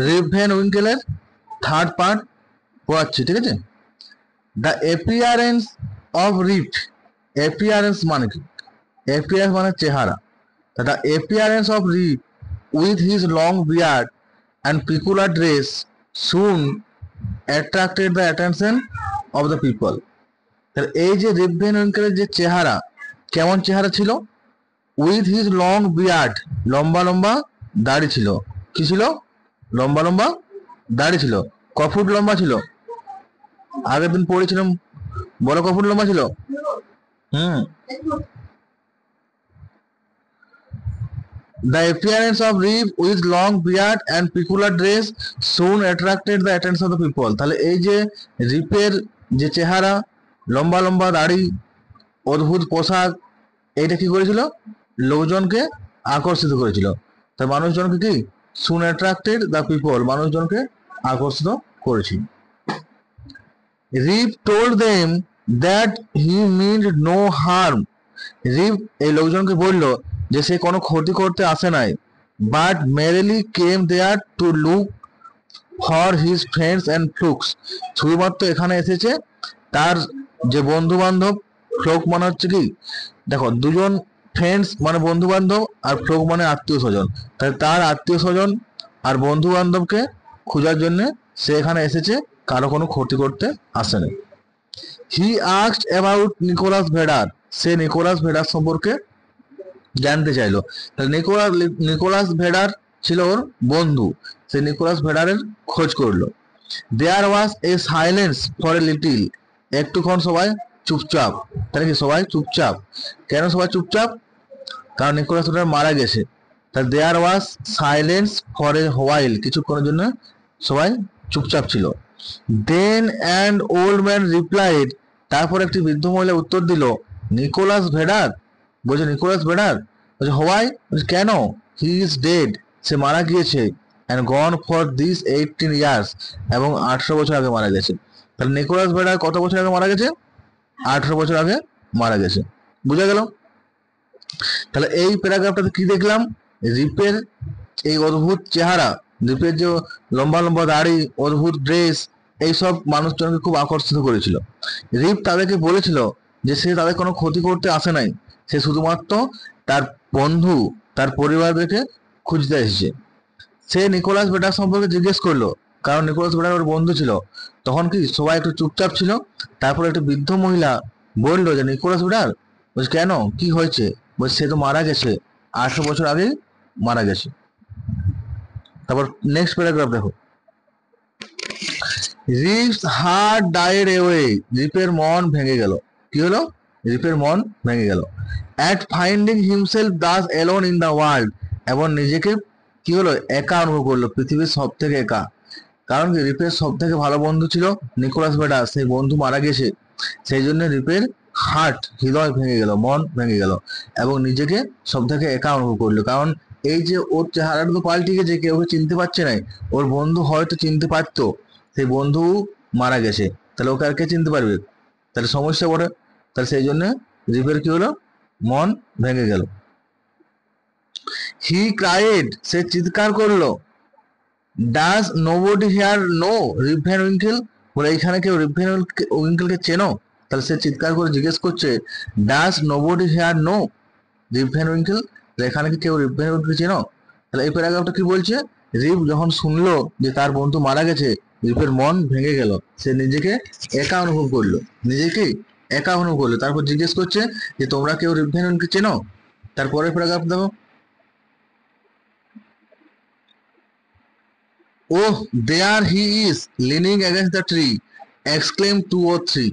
রিপ Van উইঙ্কেলের third part পড়াচ্ছি, ঠিক আছে। The appearance of Rip, appearance মানে কি? অ্যাপিয়ারেন্স মানে চেহারা। The appearance of Rip with his long beard and peculiar dress soon attracted the attention of the people. তাহলে এই যে রিপ ভ্যান উইঙ্কেলের যে চেহারা, কেমন চেহারা ছিল? উইথ হিজ লং বিয়ার্ড, লম্বা লম্বা দাড়ি ছিল। কি ছিল? লম্বা লম্বা দাড়ি ছিল। ক ফুট লম্বা ছিল? আগের দিন পড়েছিলাম, বড় ক ফুট লম্বা ছিল? হুম। The appearance of Reeve with long beard and peculiar dress soon attracted the attention of the people. তাহলে এই যে রিপের যে চেহারা, লম্বা লম্বা দাড়ি, অদ্ভুত পোশাক, এইটা কি করেছিল? লোকজনকে আকর্ষিত করেছিল। তাই মানুষজনকে কি? সুন অ্যাট্রাক্টেড দ্য পিপল, মানুষজনকে আকর্ষিত করেছিল। Rip told them that he meant no harm. Rip এই লোকজনকে বলল যে সে কোনো ক্ষতি করতে আসে নাই, but merely came there to look for his friends and folks. শুধুমাত্র এখানে এসেছে তার যে বন্ধু বান্ধব, ফ্লোক মানে হচ্ছে কি, দেখো দুজন, ফ্রেন্ডস মানে বন্ধু বান্ধব আর ফ্লোক মানে আত্মীয় স্বজন। তাই তার আত্মীয় স্বজন আর বন্ধু বান্ধবকে খোঁজার জন্য সে এখানে এসেছে, কারো কোনো ক্ষতি করতে আসেনি। He asked about Nicholas Vedder, সে নিকোলাস ভেডার সম্পর্কে জানতে চাইলো। তাহলে নিকোলাস ভেডার ছিল ওর বন্ধু, সে নিকোলাস ভেডারের খোঁজ করলো। দেয়ার ওয়াজ এ সাইলেন্স ফর এ লিটিল, একটুক্ষণ সবাই চুপচাপ। তাহলে কি সবাই চুপচাপ? কেন সবাই চুপচাপ? কারণ নিকোলাস ভেডার মারা গেছে। তাহলে দেয়ার ওয়াজ সাইলেন্স ফর এ হোয়াইল, কিছুক্ষণের জন্য সবাই চুপচাপ ছিল। দেন অ্যান্ড ওল্ড ম্যান রিপ্লাইড, তারপর একটি বৃদ্ধ মহিলা উত্তর দিল, নিকোলাস ভেডার, বলছে নিকোলাস ভেডার, বলছে হোয়াই, বলছে কেন, হি ইজ ডেড, সে মারা গিয়েছে, and gone for this 18 years, এবং 18 বছর আগে মারা গেছে। তাহলে নিকোলাস ভেডার কত বছর আগে মারা গেছে? 18 বছর আগে মারা গেছে। বুঝা গেল? তাহলে এই প্যারাগ্রাফটাতে কি দেখলাম? রিপের এই অদ্ভুত চেহারা, রিপের যে লম্বা লম্বা দাড়ি, অদ্ভুত ড্রেস, এইসব মানুষজনকে খুব আকর্ষিত করেছিল। রিপ তাদেরকে বলেছিল যে সে তাদের কোনো ক্ষতি করতে আসে নাই, সে শুধুমাত্র তার বন্ধু, তার পরিবারদেরকে খুঁজতে এসেছে। সে নিকোলাস ভেডার সম্পর্কে জিজ্ঞেস করলো, কারণ নিকোলাস ভেডার ওর বন্ধু ছিল। তখন কি সবাই একটু চুপচাপ ছিল। তারপর একটা বৃদ্ধ মহিলা বললো যে নিকোলাস ভেডার, বলছে কেন, কি হয়েছে? বলছে সে তো মারা গেছে, 18 বছর আগে মারা গেছে। তারপর নেক্সট প্যারাগ্রাফ দেখো। রিপস হার্ট ডাইড অ্যাওয়ে, রিপের মন ভেঙে গেল। কি হলো? রিপের মন ভেঙে গেল। At finding himself Das alone in the world, এবং নিজেকে কি হলো? একা অনুভব করলো, পৃথিবীর সব থেকে একা। কারণ কি রিপের সব থেকে ভালো বন্ধু ছিল নিকোলাস ভেডার, সেই বন্ধু মারা গেছে। সেই জন্য রিপের হার্ট, হৃদয় ভেঙে গেল, মন ভেঙে গেল, এবং নিজেকে সব থেকে একা অনুভব করলো। কারণ এই যে ওর চেহারাটা তো পাল্টে গেছে, কেউ ওকে চিনতে পারছে না। ওর বন্ধু হয়তো চিনতে পারতো, সেই বন্ধু মারা গেছে, তাহলে ওকে আর কে চিনতে পারবে? তাহলে সমস্যা পড়ে। তাহলে সেই জন্য রিপের কি হলো? মন ভেঙে গেল। হি ক্রাইড, সে চিৎকার করলো, does nobody here know Rip Van Winkle, বলে এইখানে কেউ রিপ ভ্যান উইঙ্কেলকে চেনো? তাহলে সে চিৎকার করে জিজ্ঞেস করছে, does nobody here know Rip Van Winkle, এখানে কি কেউ রিপ ভ্যান উইঙ্কেল চেনো? তাহলে এই প্যারাগ্রাফটা কি বলছে? রিপ যখন শুনলো যে তার বন্ধু মারা গেছে, রিপের মন ভেঙে গেল, সে নিজেকে একা অনুভব করলো, নিজেকে একা অনুভব করলো। তারপর জিজ্ঞেস করছে যে তোমরা কেউ রিপ ভ্যান উইঙ্কেল চেনো? তারপরের প্যারাগ্রাফ দেখো। Oh, there he is, leaning against the tree, exclaimed 2 or 3.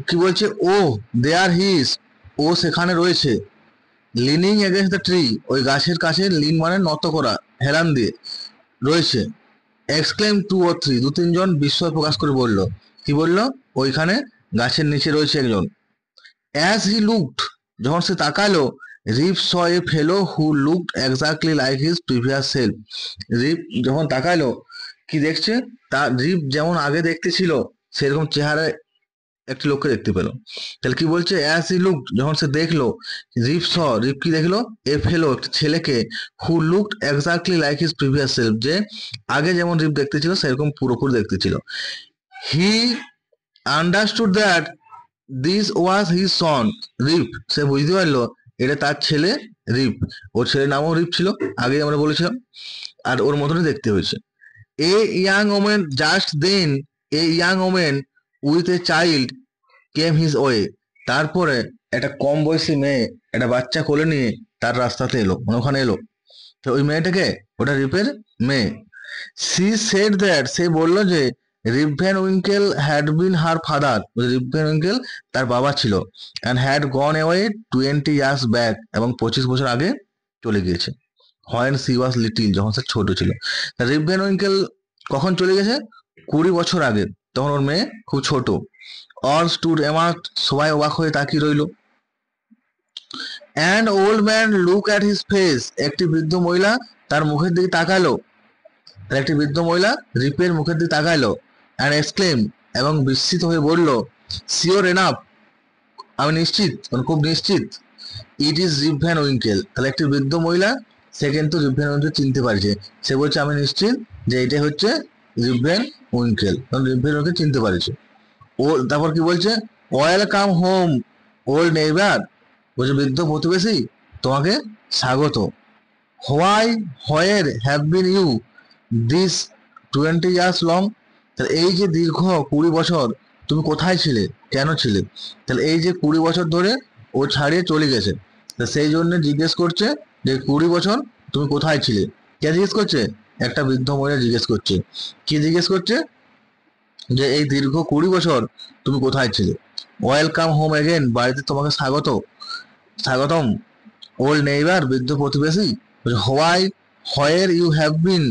কি বলছে? ও দেয়ার হি ইজ, ও সেখানে রয়েছে, লিনিং এগেন্স্ট দ্য ট্রি, ওই গাছের কাছে, লিন মানে নত করা, হেলান দিয়ে রয়েছে। এক্সক্লেম 2 or 3, 2-3 জন বিস্ময় প্রকাশ করে বলল। কি বললো? ওইখানে গাছের নিচে রয়েছে একজন। অ্যাজ হি লুকড, যখন সে তাকালো, Rip saw a fellow who looked exactly like his previous self. Rip যখন তাকালো, কি দেখছে? তার রিপ যেমন আগে দেখতে ছিল সেরকম চেহারায় একটি লোককে দেখতে পেলো। তাহলে কি বলছে, অ্যাজ হি লুকড, যখন সে দেখলো, রিপ কি দেখলো, এ ফেলো, একটি ছেলেকে, who looked exactly like his previous self, যে আগে যেমন রিপ দেখতে ছিল সেরকম পুরোপুরি দেখতে ছিল। He understood that this was his son Rip, সে বুঝতে পারলো এটা তার ছেলে রিপ। ওর ছেলের নামও রিপ ছিল, আগে আমরা বলেছিলাম, আর ওর মতনই দেখতে হয়েছে। A young woman just then, a young woman with a child came his way, তারপরে একটা কম বয়সী মেয়ে একটা বাচ্চা কোলে নিয়ে তার রাস্তাতে এলো, মানে ওখানে এলো। তো ওই মেয়েটাকে, ওটা রিপের মেয়ে। সি সেড দ্যাট, সে বললো যে রিপ Van Winkel had been her father, rib Van Winkel তার বাবা ছিল, and had gone away 20 years back, এবং 25 বছর আগে চলে গিয়েছে। হোয়েন সি ওয়াজ লিটিল, যখন সে ছোট ছিল। রিপ ভ্যান উইঙ্কেল কখন চলে গেছে? 20 বছর আগে, তখন ওর মেয়ে খুব ছোট। অল স্টুড অ্যামাউন্ট, সবাই অবাক হয়ে তাকিয়ে রইল। And old man look at his face, একটি বৃদ্ধ মহিলা তার মুখের দিকে তাকালো, একটি বৃদ্ধ মহিলা রিপের মুখের দিকে তাকালো, অ্যান্ড এক্সক্লেম, এবং বিস্মিত হয়ে বলল, শিওর এনাফ, আমি নিশ্চিত, মানে খুব নিশ্চিত, it is rib Van Winkel. তাহলে একটি বৃদ্ধ মহিলা, সে কিন্তু রিপ ভ্যান উইঙ্কেল চিনতে পারছে, সে বলছে আমি নিশ্চিত যে এটা হচ্ছে রিপ ভ্যান উইঙ্কেল, কারণ রিপ ভ্যান উইঙ্কেল চিনতে পারছে। ও তারপর কি বলছে, ওয়েলকাম হোম ওল্ড নেইবার, বলছে বৃদ্ধ প্রতিবেশী, তোমাকে স্বাগত। Why where have been you this 20 years long, তাহলে এই যে দীর্ঘ 20 বছর তুমি কোথায় ছিলে, কেন ছিলে? তাহলে এই যে 20 বছর ধরে ও ছাড়িয়ে চলে গেছে, তা সেই জন্য জিজ্ঞেস করছে যে 20 বছর তুমি কোথায় ছিলে। কে জিজ্ঞেস করছে? একটা বৃদ্ধ মহিলা জিজ্ঞেস করছে। কি জিজ্ঞেস করছে? যে এই দীর্ঘ 20 বছর তুমি কোথায় ছিলে। ওয়েলকাম হোম এগেন, বাড়িতে তোমাকে স্বাগত, স্বাগতম। ওল্ড নেইবার, বৃদ্ধ প্রতিবেশী। Why where you have been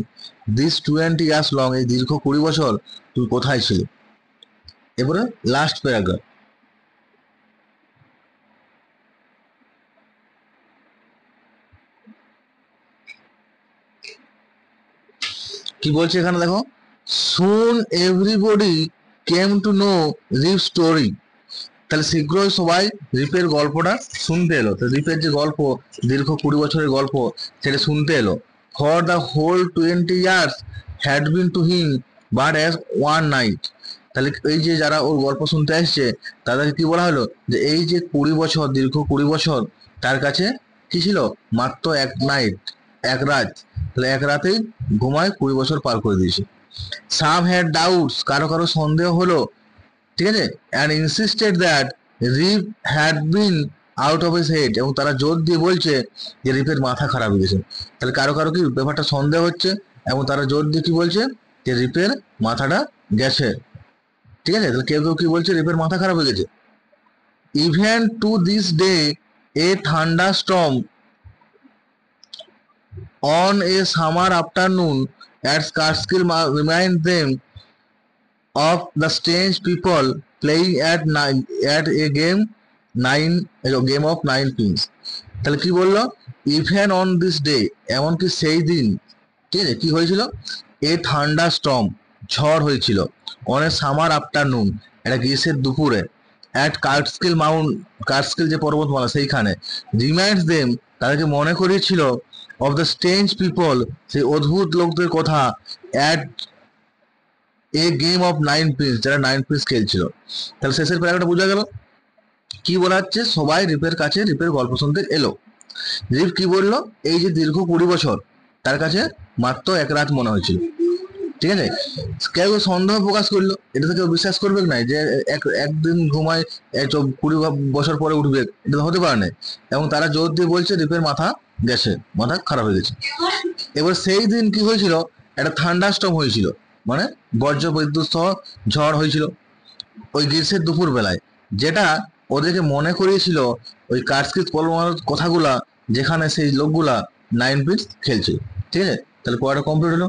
this 20 years long, এই দীর্ঘ 20 বছর তুমি কোথায় ছিলে। এরপরে লাস্ট প্যারাগ্রাফ, কি বলছে এখানে দেখো, soon everybody came to know Rip story, তাহলে শীঘ্রই সবাই রিপের গল্পটা শুনতে এলো। তো রিপের যে গল্প, দীর্ঘ 20 বছরের গল্প, সেটা শুনতে এলো। For the whole 20 years had been to him but as one night, তাহলে এই যে যারা ওর গল্প শুনতে আসছে তাদেরকে কি বলা হলো, যে এই যে 20 বছর, দীর্ঘ 20 বছর তার কাছে কি ছিল, মাত্র এক নাইট, এক রাত, তাহলে এক রাতেই ঘুমায় 20 বছর পার করে দিয়েছে। সাম হ্যাড ডাউটস, কারো কারো সন্দেহ হলো, ঠিক আছে, and insisted that Rip had been out of his head, এবং তারা জোর দিয়ে বলছে যে রিপের মাথা খারাপ হয়ে গেছে। তাহলে কারো কারো কি ব্যাপারটা সন্দেহ হচ্ছে, এবং তারা জোর দিয়ে কি বলছে, যে রিপের মাথাটা গেছে, ঠিক আছে। তাহলে কেউ কেউ কি বলছে, রিপের মাথা খারাপ হয়ে গেছে। Even to this day a thunderstorm on a summer afternoon at Catskill remind them of the strange people playing at a game of 9 pins, তাহলে কি বললো, ইভেন অন দিস ডে, এমনকি সেই দিন, ঠিক আছে, কি হয়েছিল, এ থান্ডার স্টর্ম, ঝড় হয়েছিল, অন এ সামার আফটারনুন, এটা গ্রীষ্মের দুপুরে, অ্যাট কার্টস্কিল যে পর্বতমালা সেইখানে, রিমাইন্ডস দেম, তাদেরকে মনে করিয়েছিল, অফ দ্য স্ট্রেঞ্জ পিপল, সেই অদ্ভুত লোকদের কথা, at a game of 9 piece, যারা 9 পিস খেলছিল। তাহলে শেষের প্যারাগ্রাফটা বোঝা গেল, কি বলা হচ্ছে, সবাই রিপের কাছে রিপের গল্প শুনতে এলো। রিপ কি বললো, এই যে দীর্ঘ 20 বছর তার কাছে মাত্র এক রাত মনে হয়েছিল, ঠিক আছে। কেউ সন্দেহ প্রকাশ করলো, এটা তো কেউ বিশ্বাস করবে না যে একদিন ঘুমায় 20 বছর পরে উঠবে, এটা তো হতে পারে না। এবং তারা জোর দিয়ে বলছে রিপের মাথা গেছে, মাথা খারাপ হয়ে গেছে। এবার সেই দিন কি হয়েছিল, একটা থান্ডারস্টর্ম হয়েছিল, মানে বজ্র বিদ্যুৎ সহ ঝড় হয়েছিল ওই গ্রীষ্মের দুপুর বেলায়, যেটা ওদেরকে মনে করিয়েছিল ওই কার্সকিস পরমাণুর কথাগুলা, যেখানে সেই লোকগুলা 9 পিস খেলছিল, ঠিক আছে। তাহলে পড়াটা কমপ্লিট হলো।